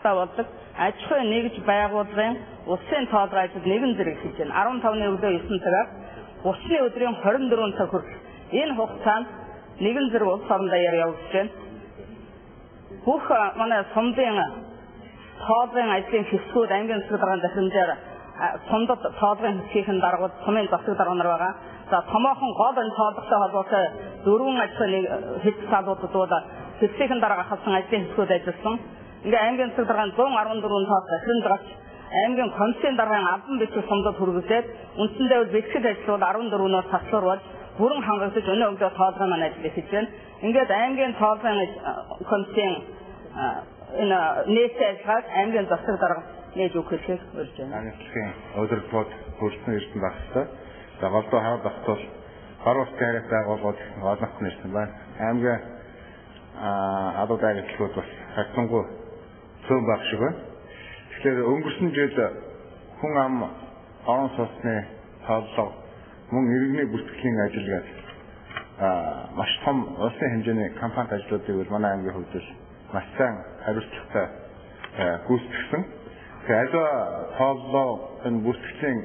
талтай болдог аж ахуйн нэгж байгууллагын улсын тоолгой ажил нэгэн зэрэг хийж байна. 15-ны өглөө 9 цагаас 30-ны өдрийн 24 цаг хүртэл энэ хугацаанд нэгэн зэрэг улс орон даяар явагдаж байна. Бүх манай сумдын тоолгын ажлын хэсгүүд аймгийн засаг дарганы дахимжаар сумдад тоолгын хэсгийн даргууд сумын засаг дарга нар байгаа. За томоохон гол энэ тоолготой холбоотой дөрвөн аж ахуйн хэсэг салуудад бол хэсгийн дарга хавсан ажлын хэсгүүд ажилласан. Ингээ аймгийн засаг дарганы 114 тоол дахин гарч аймгийн комиссийн даргын албан бичиг сумдад хүргэлээд үндсэндээ бол бэлтгэл ажил бол 14-өөс таслуур болж бүрэн хангагдаж өнөө өглөө тоолгын маань ажил хийж байна. Ингээд аймгийн тоолгын комиссийн энэ нийтийн ажиллагааг аймгийн засаг дарга нээж өгөхийг урьж байна. Аймгийн өдөртөд хүрсэн ирсэн багтаа. За голдоо хараад багтвал гар ус тариас байгууллагууд олонх нэрсэн байна. Аймгийн адуу дайралтууд бас хатсангуй цөөн баг шиг байна. Тэгэхээр өнгөрсөн жил хүн ам орон сууцны тооллого мөн иргэний бүртгэлийн ажил гэдэг маш том улсын хэмжээний кампанит ажлуудыг манай аймгийн хувьд маш сайн хариуцлагатай гүйцэтгэсэн. Тэгэхээр аливаа тооллого энэ бүртгэлийн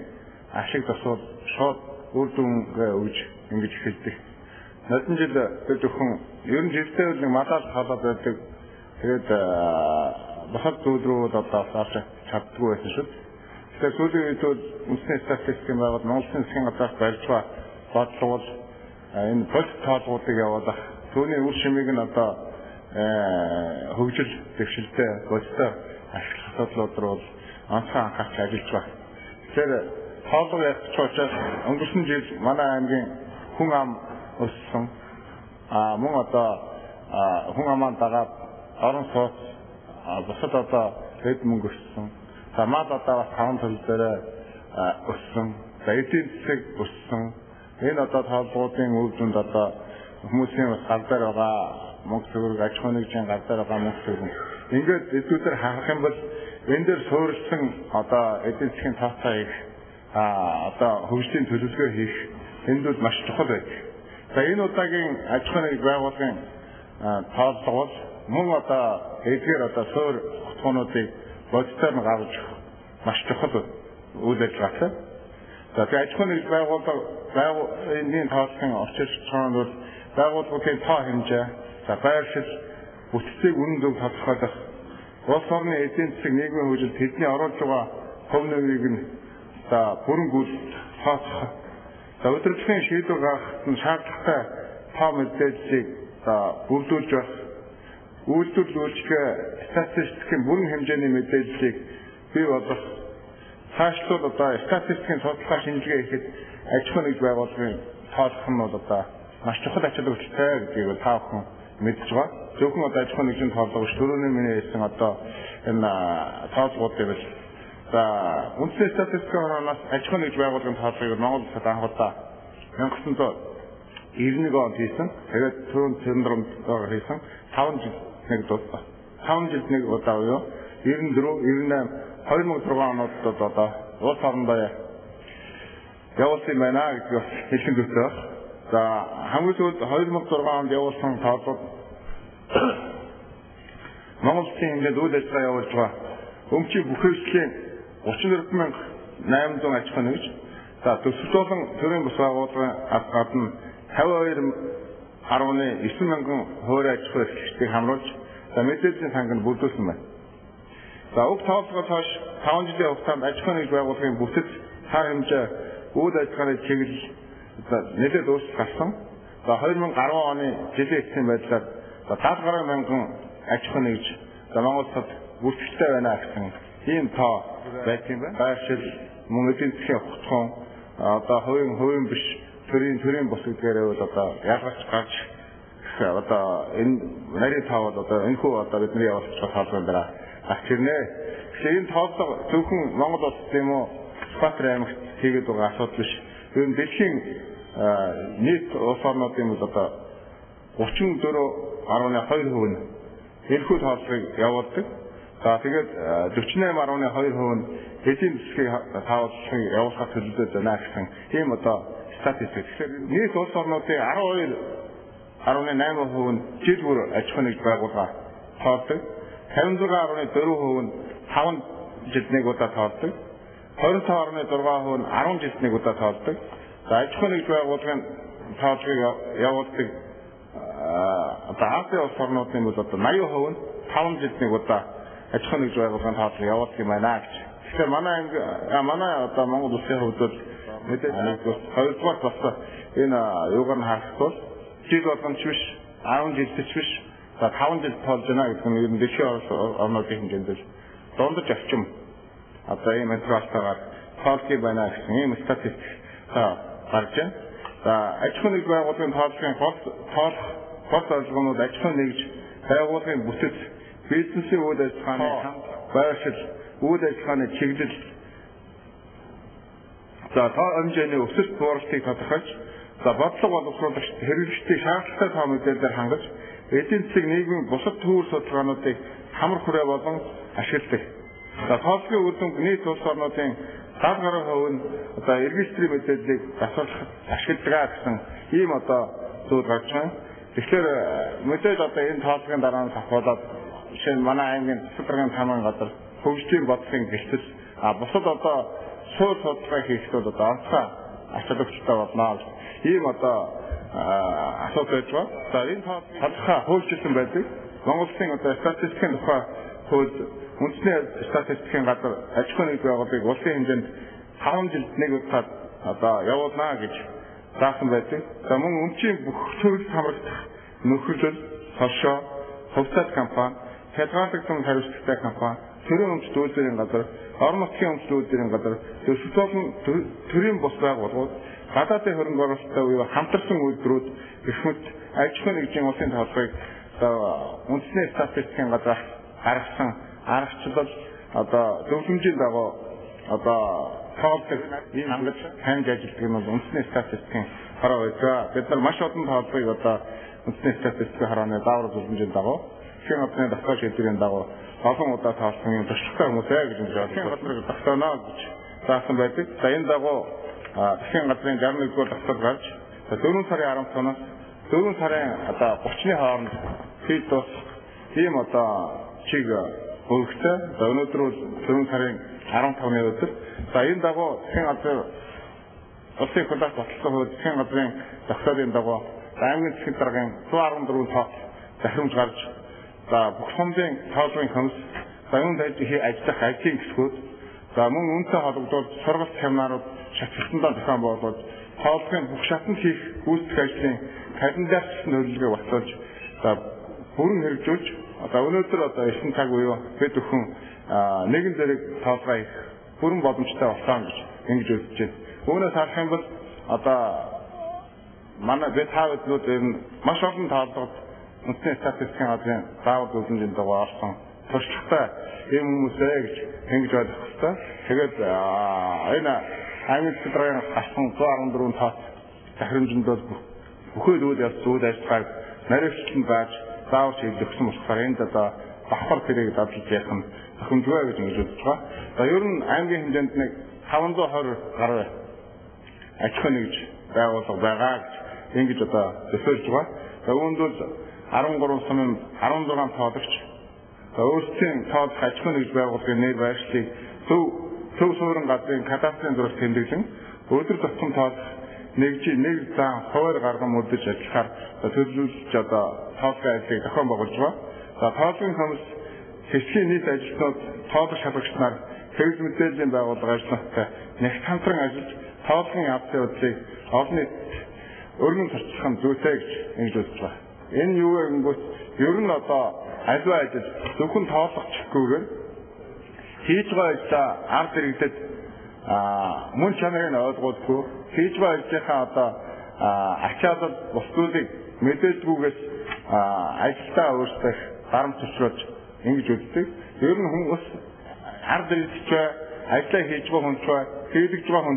ашиг тусвал шууд үр дүнгээ өгж ингэж эхэлдэг. Ноцон жил бид өхөн ер нь жилдээ нэг мадал хаалаад байдаг. Тэгээд бахад зүйл рүү одоо авч чаддгүй байсан шүү. Тэгэхээр сүүлийн үед үндэсний статистикийн байгууллага Монгол засгийн газраас барьж байгаа бодлого бол энэ полит тоолгуудыг явуулах түүний үр шимийг нь одоо хөгжил дэвшилтэй бодтой ашиглах асуудлууд руу онцгой анхаарч ажиллаж байна. Тэгэхээр тоолго явуулж учраас өнгөрсөн жил манай аймгийн хүн ам өссөн мөн одоо хүн амаан дагаад орон сууц бусад одоо хэд мөнгө өссөн. За мал одоо бас 5 төл дээр өссөн. За эдийн засаг өссөн. Энэ одоо тоолгуудын үр дүнд одоо хүмүүсийн бас гал дээр байгаа мөнгө төгрөг аж ахуйн нэгжийн гал дээр байгаа мөнгө төгрөг. Ингээд эдгүүдээр харах юм бол энэ дээр суурилсан одоо эдийн засгийн тооцоо их одоо хөгжлийн төлөвлөгөө хийх энд бол маш чухал байдаг. За энэ удаагийн аж ахуйн нэгж байгууллагын тооллого бол мөн одоо эдгээр одоо суур хотгоонуудыг бодитоор нь гаргаж маш чухал үйл ажиллагаатай. За тэгээд аж ахуйн нэгж байгууллагын тооллогын орчир шалтгаан бол байгууллагын тоо хэмжээ, за байршил, бүтцийг үнэн зөв тодорхойлох, улс орны эдийн засаг нийгмийн хөгжилд тэдний оруулж байгаа хувь нэмрийг нь за бүрэн гүйцэтгэх тооцох. За удирдлагын шийдвэр гаргахад нь шаардлагатай тоо мэдээллийг за бүрдүүлж байх, үйлдвэрлэл үйлчлэгээ статистикийн бүрэн хэмжээний мэдээллийг бий болгох, цаашлуул одоо статистикийн судалгаа шинжилгээ хийхэд аж ахуйн нэгж байгууллагын тоолох нь бол одоо маш чухал ач холбогдолтой гэдгийг та бүхэн мэдж байгаа. Зөвхөн одоо аж ахуйн нэгжийн тооллого биш, түрүүний миний хэлсэн одоо энэ тоолгуудыг л за үндэсний статистикийн хороноос аж ахуйн нэгж байгууллагын тооллогыг Монгол улсад анх удаа 1991 онд хийсэн. Тэгээд түрүүнд хийсэн 5 жил нэг дууссан. 5 жилд нэг удаа буюу 94, 98, 2006 онуудад одоо улс орондоо явуулсан байна гэдгийг хэлхэн зүйтэй. За хамгийн сүүлд 2006 онд явуулсан тооллого Монгол улсын хэмжээнд үйл ажиллагаа явуулж байгаа өмчийн бүхэлдлийн 34,800 аж ахуйн нэгж, за төсвөлжүүлэн төрийн бус байгууллагын гадна 52,9 мянган хувийн аж ахуй эрхлэгчдийг хамруулж за мэдээллийн санг нь бүрдүүлсэн байна. За уг тооллогоос хойш 5 жилийн хугацаанд аж ахуйн нэгж байгууллагын бүтэц таа хэмжээ үйл ажиллагааны чиглэл нэлээд өөрчлөлт гарсан. За 2010 оны жилийн эцсийн байдлаар 70 мянган аж ахуйн нэгж за Монгол улсад бүртгэлтэй байна гэсэн ийм тоо байх юм байна. Байршил, мөн эдийн засгийн хотгон одоо хувийн биш төрийн бус гэдгээрээ бол одоо ялгарч гарч одоо энэ нарийн тоо бол одоо энэ хүү одоо бидний явуулж байгаа тоолгын дараа гарч ирнэ. Тэгэхээр энэ тооллого зөвхөн Монгол улс тийм үү Баатар аймагт хийгээд байгаа асуудал биш. Ер нь дэлхийн нийт улс орнуудын бол одоо 34.2% нь энэхүү тооллогыг явуулдаг. За тэгээд 48.2% нь эдийн засгийн тооллогыг явуулахад төлөвлөж байна гэсэн ийм одоо статистик. Тэгэхээр нийт улс орнуудын 12.8% нь жил бүр аж ахуйн нэгж байгууллага тоолдог. 56.4% нь 5 жилднийг удаа тоолдог. 25.6% нь 10 жилднийг удаа тоолдог. За аж ахуйн нэгж байгууллагын тоолгыг явуулдаг Азийн улс орнуудын бол одоо 80% нь 5 жилднийг удаа аж ахуйн нэгж байгууллагын тоолгыг явуулдаг юм байна гэж. Тэгэхээр манай одоо Монгол улсын хувьд бол мэдээж хоёрдугаар бас энэ юугаар нь харах бол жил болгоомж биш 10 жилдч биш за 5 жил тоолж байна гэдэг нь ер нь дэшийн орнуудын хэмжээнд дундаж орчим одоо ийм материалтайгаар тоолж байна гэсэн ийм статистик гарч байна. За аж ахуйн нэгж байгууллагын тооллогын гол зорилгонууд аж ахуйн нэгж байгууллагын бүтэц бизнесийн үйл ажиллагааны байршил үйл ажиллагааны чиглэл за тоо хэмжээний өсөлт бууралтыг тодорхойлж за бодлого боловсруулагч хэрэглэгчдийн шаардлагатай тоо мэдээлэлээр хангаж эдийн засгийн нийгмийн бусад төвөр судалгаануудыг хамар хүрээ болон ашигладаг. За тооллогын үр дүнд нийт улс орнуудын 70% нь одоо регистрийн мэдээллийг засварлахад ашигладаг гэсэн ийм одоо зүйл гарч байна. Тэгэхээр мэдээж одоо энэ тооллогын дараа нь сахиулаад жишээ нь манай аймгийн засварлагын тамгын газар хөгжлийн бодлогын гэртэл бусад одоо суур судалгаа хийхэд бол одоо онцгой ач холбогдолтой болно. Ийм одоо асуудал байж байгаа. За энэ тодорхой хөгжүүлсэн байдаг. Монгол Улсын одоо статистикийн тухай хууль үндэсний статистикийн газар аж ахуйн нэгж байгууллагыг улсын хэмжээнд 5 жилд нэг удаа одоо явуулнаа гэж заасан байдаг. За мөн өмчийн бүх төрөл хамрагдах нөхөрлөл, солшоо, хувьцаат компани, хязгаарлагдсан хариуцлагатай компани, төрийн өмч дүүлбэрийн газар, орон нутгийн өмч дүүлбэрийн газар, төрийн бус байгууллагууд, гадаадын хөрөнгө оруулалттай буюу хамтарсан үйлдвэрүүд гэх мэт аж ахуйн нэгжийн улсын тоолгыг үндэсний статистикийн газар гаргасан аргачлал одоо зөвлөмжийн дагуу одоо тоолдог ийм хангаж хангаж ажилладаг нь бол үндэсний статистикийн хараа байдаг. Бид нар маш олон тоолгыг одоо үндэсний статистикийн харааны даавар зөвлөмжийн дагуу шинэ газрын давтаа шийдвэрийн дагуу олон удаа тоолсон юм туршлагатай хүмүүс гэж шинэ газрыг давтаанаа гэж заасан байдаг. За энэ дагуу шинэ газрын 61-р давтал гарч 4 сарын 15-наас 4 сарын одоо 30-ны хооронд хэд тус ийм одоо чиг өгөхтэй. За өнөөдөр бол 4 сарын 15-ны өдөр. За энэ дагуу шинэ газар улсын хуулиар батлсан хувьд шинэ газрын давталын дагуу аймгийн засгийн даргын 114 тоот захирамж гарч за бүх сумын тоолгын хүмүүс за юунд ажиллах ажлын гисгүүд за мөн үнэтэй холбогдуулж сургалт семинарууд шаталтандаа зохион байгуулж тоолгын бүх шатанд хийх гүйцэтгэх ажлын календарьсан төлөвлөгөө батлуулж за бүрэн хэрэгжүүлж одоо өнөөдөр одоо 9 цаг буюу бид бүхэн нэгэн зэрэг тоолгоо хийх бүрэн боломжтой болсон гэж ингэж үзэж байна. Үүнээс харах юм бол одоо манай бид хаавдлууд энэ маш олон тоолгод үндэсний статистикийн газрын заавар зөвлөмжийн дагуу орсон туршлагатай ийм хүмүүсээ гэж ингэж ойлгох хэрэгтэй. Тэгээд энэ аймаг цэцрийн гарсан 114 тоот захирамжинд бол бүхэл үйл ажиллагааг наривчлан зааж заавар хийж өгсөн болохоор энд одоо давхар тэрийг дадлж яах нь тохиомжгүй гэж ингэж үзэж байгаа. За ер нь аймгийн хэмжээнд нэг 520 гаруй аж ахуйн нэгж байгууллага байгаа гэж ингэж одоо зөвшөөрж байгаа. За үүнд бол 13 сумын 16 тоологч өөрсдийн тоолох аж ахуйн нэгж байгууллагын нэр байршлыг төв суурин газрын кадастрын зураг тэмдэглэн өдөр тутам тоолох нэгжийн нэг зан хуваар гарган мөрдөж ажиллахаар төлөвлөж одоо тоолгын ажлыг зохион байгуулж байгаа. За тоолгын хүмүүс хэсгийн нийт ажилтнууд тоолох шалгагч нар хэрэгл мэдээллийн байгууллага ажиллагчтай нэгт хамтран ажиллаж тоолгын явдлын явдлыг олон нийт өргөн зарцуулах нь зүйтэй гэж ингэж үзэж байгаа. Энэ юу вэ гэнгүүт ер нь одоо аливаа ажил зөвхөн тоологчгүйгээр хийж байгаа ажлаа ард иргэдэд мөн чанарыг нь ойлгуулгүй хийж байгаа ажлынхаа одоо ачаалал бус зүйлийг мэдээлгүйгээс ажилдаа өөрсдөө дарамт төвшрөөж ингэж үздэг. Ер нь хүмүүс ард иргэдч ажлаа хийж байгаа хүн ч хийлгэж байгаа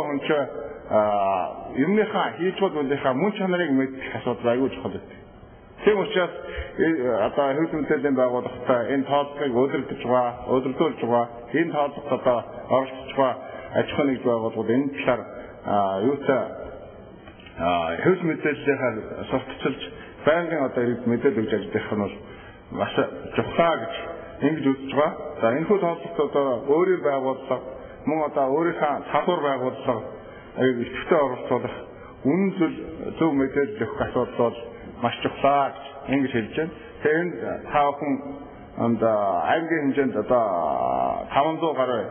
хүн ч юмныхаа хийж байгаа зүйлийнхаа мөн чанарыг мэдэх асуудал аюул чухал байдаг. Тийм учраас одоо хэвлэл мэдээллийн байгууллагатай энэ тооллогыг удирдах удирдуулж байгаа энэ тооллогот одоо оролцож байгаа аж ахуйн нэгж байгууллагууд энэ талаар юутай хэвлэл мэдээллийнхаа сурталчилж байнгын одоо иргэд мэдээлэл өгж ажиллах нь бол маш чухал гэж ингэж үзэж байгаа. За энэ хүү тооллолт одоо өөрийн байгууллага мөн одоо өөрийнхөө салбар байгууллага идэвхтэй оролцуулах үнэн зөв мэдээлэл өгөх асуудал бол маш чухал гэж ингэж хэлж байна. Тэгэхээр энэ та бүхэн аймгийн хэмжээнд одоо 500 гаруй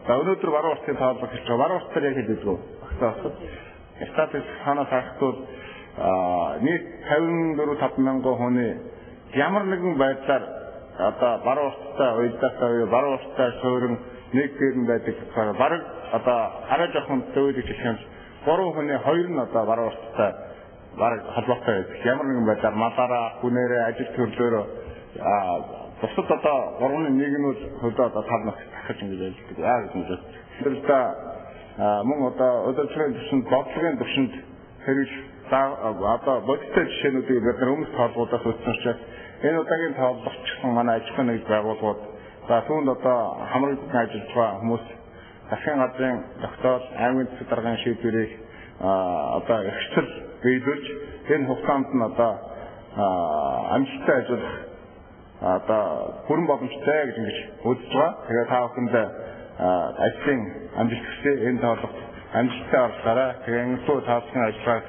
өнөөдөр баруун уртын тооллого хэлж байгаа. Баруун уртаар яг хэлдэг үү? Статистик ханаас харахад нийт 54-5 мянган хүний ямар нэгэн байдлаар одоо баруун урттай уялдаатай баруун урттай суурин нэг гэрэн байдаг болохоор бараг одоо арай жоохон төвөөлөж хэлэх юм 3 хүний 2 нь одоо баруун урттай бараг холбоотой байдаг. Ямар нэгэн байдлаар малаараа хүнээрээ ажил төрлөөрөө бусад одоо 3-1 нь бол хөдөө одоо тавнах дахиж ингэж ажилладаг. Яа гэж юм бэ? Тэр та мөн одоо удирдлагын түвшинд бодлогын түвшинд хэрэгж одоо бодиттой жишээнүүдийг бид нар өмнөх тоолгуудаас үзсэн учраас энэ удаагийн тооллогч гэсэн манай аж ахуйн нэгж байгууллагууд за түүнд одоо хамрагдсан ажиллаж байгаа хүмүүс засгийн газрын тогтоол аймгийн засаг даргын шийдвэрийг одоо эрхцэл биелүүлж энэ хугацаанд нь одоо амжилттай ажиллах одоо бүрэн боломжтой гэж ингэж үзэж байгаа. Тэгээд та бүхэнд ажлын амжилт хүсье энэ тооллогт амжилттай оролцоорой. Тэгээд энэ суу таацсан ажиллагааг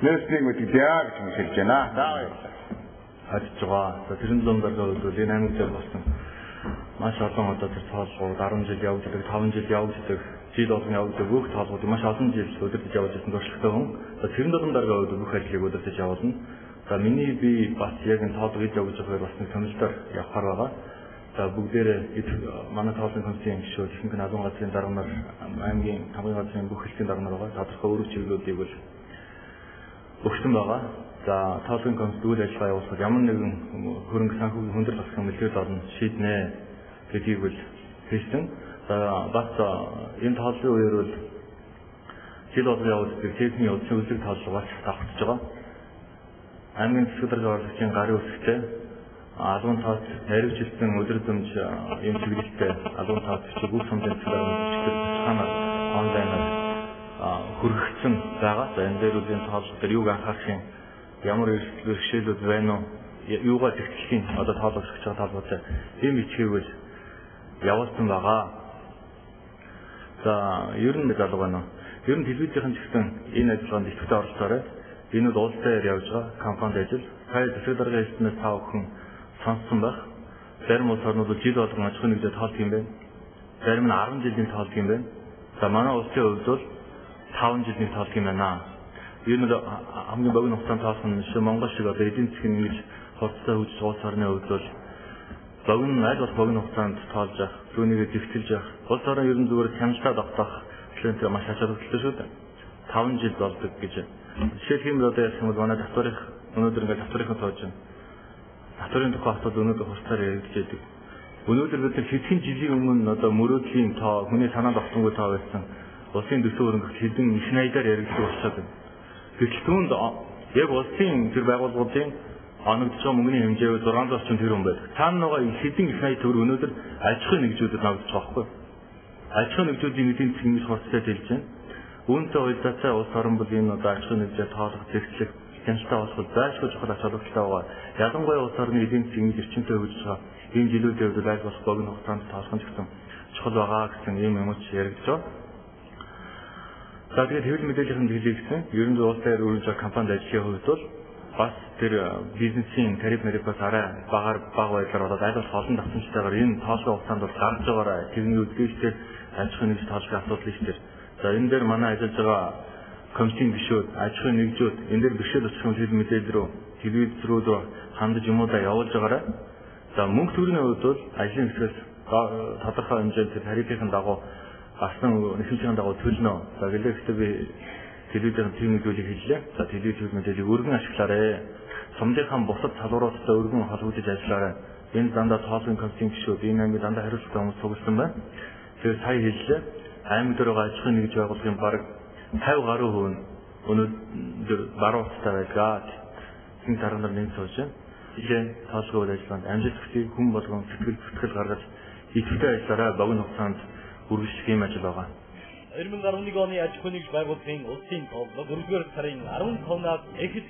нөөцнийг мэдгийа гэж хэлж байна. За баярлалаа. Ажиллаж байгаа. Тэрэн дундаа бол энэ аймаг дээр болсон маш олон одоо тэр тооллогууд 10 жил явагддаг, 5 жил явагддаг, жил болгон явагддаг бүх тооллогууд маш олон жил өдөртөж явж байсан туршлагатай хүн. Тэрэн дундаа бүх ажлыг өдөртөж явуулна. За миний би бас яг энэ тооллогыг явуулж байгааг бас нэг сонирхолтой явахаар байгаа. За бүгдээрээ манай тооллогын комиссийн гишүүд ихэнх нь албан газрын дарга нар аймгийн тамгын газрын бүх хэлтийн дарга нар байгаа. Тодорхой өрөг чиглэлүүдийг бол өгсөн байгаа. За тооллогын комисс үйл ажиллагаа явуулахад ямар нэгэн хөрөнгө санхүүгийн хүндрэл засах мэлгээд орно шийднэ гэдгийг бол хэлсэн. За бас энэ тооллогын үеэр бол жил болгон явуулдаг техникийн удсын үзэг тооллого бас давтаж байгаа. Аймгийн засаг даргын орлогчийн гарын үсгтэй албан тооц наригжилсан өдөр төмж юм чиглэлтэй албан тооцч бүх сумын засаг даргын цаанаар онлайнаар хүргэгдсэн байгаа. За энэ дээр үлийн тооллого дээр юуг анхаарах юм ямар эрсдэлүүд байна уу юугаар тэгтгэхийн одоо тооллогч гэж байгаа тооллоготой ийм ичгийг бол явуулсан байгаа. За ер нь залуу байна уу? Ер нь телевизийн ч гэсэн энэ ажиллагаанд идэвхтэй оролцоорой. Энэ бол улс дээр явж байгаа компанид ажил. Сая засаг даргын хэлснээс та бүхэн сонссон байх. Зарим улс орнууд жил болгон аж ахуйн нэгжээ тоолдог юм байна. Зарим нь 10 жилийн тоолдог юм байна. За манай улсын хувьд бол 5 жилийн тоолдог юм байна. Ер нь хамгийн богино хугацаанд тоолсон нь Монгол шиг одоо эдийн засгийн ингэж хурцтай хөгжиж улс орны хувьд бол богино хугацаанд тоолж явах, түүнийг зэгцэлж явах. Улс орон ер нь зүгээр хямдтай тогтоох төлөвтэй маш ачааллалтай шүү дээ. 5 жил болдог гэж. Жишээлх юм одоо яах юм бол манай татварыг өнөөдөр ингээд татварынхаа тоож байна. Татварын тухай асуудал өнөөдөр хурцаар яригдж байдаг. Өнөөдөр бид нар хэдхэн жилийн өмнө одоо мөрөөдлийн тоо, хүний санаанд огтонгүй тоо байсан улсын төсөв хөрөнгө хэдэн их найдаар яригдж болчиход байна. Гэтэл түүнд яг улсын тэр байгууллагуудын оногдож байгаа мөнгөний хэмжээ 600 орчим тэрбум байдаг. Цаана байгаа хэдэн их найд төгрөг өнөөдөр аж ахуйн нэгжүүдэд ногдож байгаа байхгүй. Аж ахуйн нэгжүүдийн эдийн засгийн хэмжээ хурцтай дэлж байна. Үүнтэй уялдаатай улс орон бол энэ одоо аж ахуйн нэгжээ тоолох зэгцлэх хяналттай болох зайлшгүй чухал ач холбогдолтой байгаа. Ялангуяа улс орны эдийн засгийн эрчимтэй хөгжиж байгаа ийм жилүүдийн хувьд аль болох богино хугацаанд тоолох нь гэсэн чухал байгаа гэсэн ийм юмч яригдж байгаа. За тэгээд хэвлэл мэдээллийн хэлийг гэсэн ер нь улс дээр үргэлж компанид ажиллахын хувьд бол бас тэр бизнесийн тариф марифаас арай бага байдлаар болоод аль болох олон давтамжтайгаар энэ тоолгын хугацаанд бол гарч байгаарай. Тэрний үдгээжтэй аж ахуйн нэгж тоолохын асуудал их тэр. За энэ дээр манай ажиллаж байгаа комиссийн гишүүд, аж ахуйн нэгжүүд энэ дээр бэрхшээл үүсгэх хэвлэл мэдээлэл рүү телевиз рүү хандаж юмудаа явуулж байгаарай. За мөнгө төгрөгийн хувьд бол ажлын хэсгээс тодорхой хэмжээнд тарифын дагуу асан нэхэмжийн дагуу төлнө. За гэлээхдээ би телевизийн тийм мэдээллийг хэллээ. За телевизийн мэдээллийг өргөн ашиглаарай. Сумдынхаа бусад салбаруудтай өргөн холбогдож ажиллаарай. Энэ дандаа тоолгын комиссийн гишүүд энэ аймаг дандаа хариуцлагатай хүмүүс цугласан байна. Тэгэхээр сая хэллээ. Аймаг дээр байгаа аж ахуйн нэгж байгууллагын бараг 50 гаруй хүн өнөөдөр баруун утастай байдаг. Энэ дарга нар нэг сууж байна. Жишээ тоолгын үйл ажиллагаанд амжилт хүсье хүн болгон сэтгэл гаргаж идэвхтэй ажиллаарай. Богино хугацаанд үргэлжлэх юм ажил байгаа. 2011 оны аж ахуйн нэгж байгууллагын улсын тооллого 4-р сарын 15-наас эхэлж